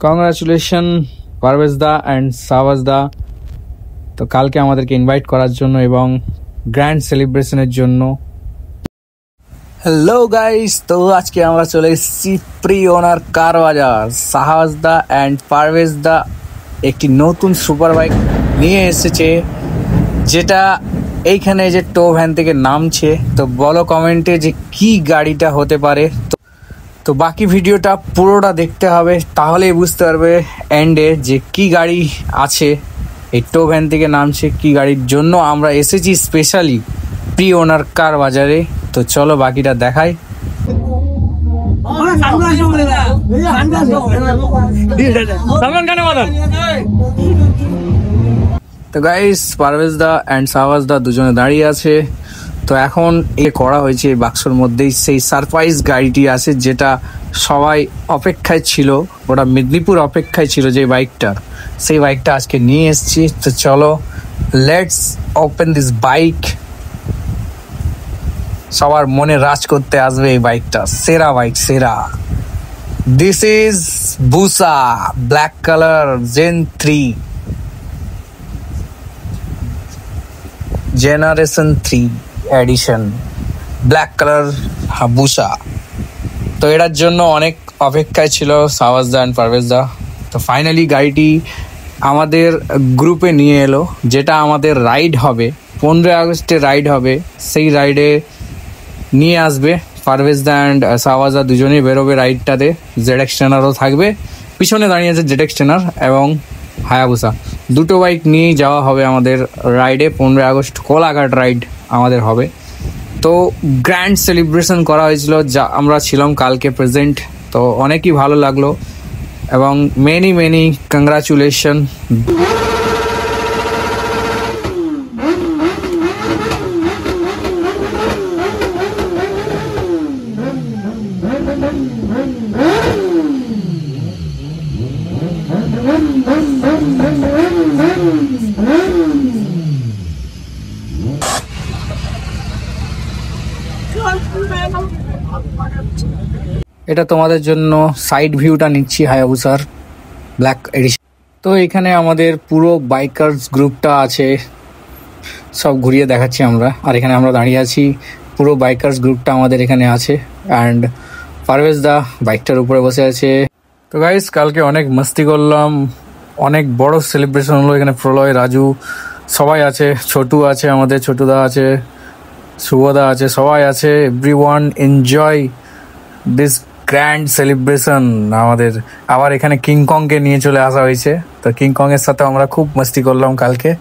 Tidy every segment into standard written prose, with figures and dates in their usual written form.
Congratulation Parvez the and সাওয়াজ দা। তো কালকে আমাদেরকে ইনভাইট করার জন্য এবং গ্র্যান্ড সেলিব্রেশনের জন্য। হ্যালো গাইস, তো আজকে আমরা চলে এসেছি প্রি ওনার কার বাজার। সাওয়াজ দা অ্যান্ড পারভেজ দা একটি নতুন সুপার বাইক নিয়ে এসেছে, যেটা এইখানে যে টো ভ্যান থেকে নামছে। তো বলো কমেন্টে যে কি গাড়িটা হতে পারে। তো বাকি ভিডিওটা পুরোটা দেখতে হবে, তাহলেই বুঝতে পারবে এন্ডে যে কি গাড়ি আছে। এই টো ভ্যান থেকে নামছে, কি গাড়ির জন্য আমরা এসেছি স্পেশালি প্রি ওনার কার বাজারে। তো চলো বাকিটা দেখাই। তো গাইস, পারভেজ দা অ্যান্ড সাওয়াজ দা দুজনে দাঁড়িয়ে আছে। তো এখন করা হয়েছে এই বাক্সর মধ্যেই সেই সারপ্রাইজ গাড়িটি আছে, যেটা সবাই অপেক্ষায় ছিল। ওটা মেদিনীপুর অপেক্ষায় ছিল যে বাইকটা, সেই বাইকটা আজকে নিয়ে এসেছি। তো চলো লেটস ওপেন দিস বাইক। সবার মনে রাজ করতে আসবে এই বাইকটা, সেরা বাইক সেরা। This is Busa black colour Gen 3 generation 3 edition black colour Hayabusa. তো এটার জন্য অনেক অপেক্ষায় ছিল সাওয়াজ দা অ্যান্ড পারভেজ দা। তো ফাইনালি গাড়িটি আমাদের গ্রুপে নিয়ে এলো, যেটা আমাদের রাইড হবে 15 আগস্টে রাইড হবে। সেই রাইডে নিয়ে আসবে পারভেজ দা অ্যান্ড সাওয়াজ দা, দুজনেই বেরোবে রাইডটাতে। জেড এক্সটেনারও থাকবে, পিছনে দাঁড়িয়ে আছে জেড এক্সটেনার এবং হায়াবুসা। দুটো বাইক নিয়েই যাওয়া হবে আমাদের রাইডে। 15 আগস্ট কোলাঘাট রাইড আমাদের হবে। তো গ্র্যান্ড সেলিব্রেশন করা হয়েছিল, যা আমরা ছিলাম কালকে প্রেজেন্ট। তো অনেকই ভালো লাগলো এবং মেনি মেনি কংগ্রাচুলেশন। এটা তোমাদের জন্য সাইড ভিউটা নিচ্ছি হায়াবুসার ব্ল্যাক এডিশন। তো এখানে আমাদের পুরো বাইকার্স গ্রুপটা আছে, সব ঘুরিয়ে দেখাচ্ছি আমরা। আর এখানে আমরা দাঁড়িয়ে আছি, পুরো বাইকার্স গ্রুপটা আমাদের এখানে আছে। অ্যান্ড পারভেজ দা বাইকটার উপরে বসে আছে। তো গাইস, কালকে অনেক মাস্তি করলাম, অনেক বড় সেলিব্রেশন হলো। এখানে প্রলয়, রাজু সবাই আছে, ছোটু আছে, আমাদের ছোটুদা আছে, শুভদা আছে, সবাই আছে। Everyone enjoy this grand celebration আমাদের। আবার এখানে কিংকংকে নিয়ে চলে আসা হয়েছে। তো কিংকংয়ের সাথে আমরা খুব মাস্তি করলাম কালকে।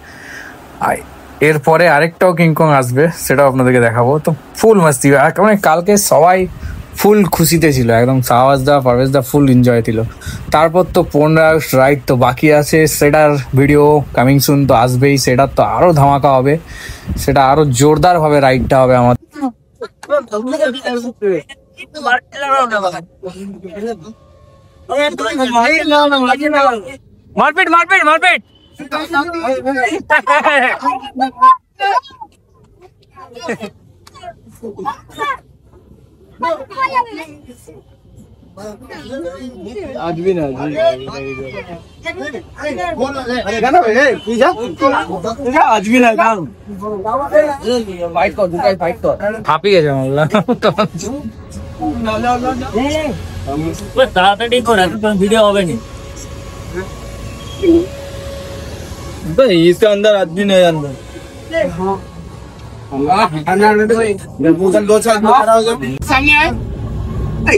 এরপরে আরেকটাও কিংকং আসবে, সেটাও আপনাদেরকে দেখাবো। তো ফুল মাস্তি, মানে কালকে সবাই ফুল খুশিতে ছিল একদম। সাওয়াজ দা, পারভেজ দা ফুল এনজয় ছিল। তারপর তো 15 আগস্ট রাইড তো বাকি আছে, সেটার ভিডিও কামিং সুন তো আসবেই। সেটার তো আরো ধামাকা হবে, সেটা আরো জোরদার ভাবে রাইডটা হবে আমাদের। মারপিট মারপিট মারপিট। আজবি না আজবি না ফাইট কর, দুটাই ফাইট কর। হাঁপি গেছে মামলা। তাড়াতাড়ি কর, ভিডিও হবে না। इसके अंदर आदमी नहीं अंदर। दो साल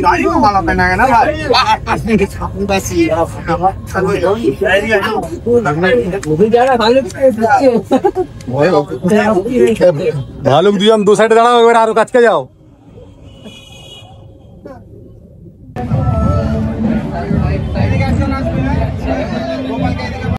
गाड़ी को माला पहना है ना भालुक दियो हम दो साइड दाঁড়াও, এবার আরো কাছকে যাও।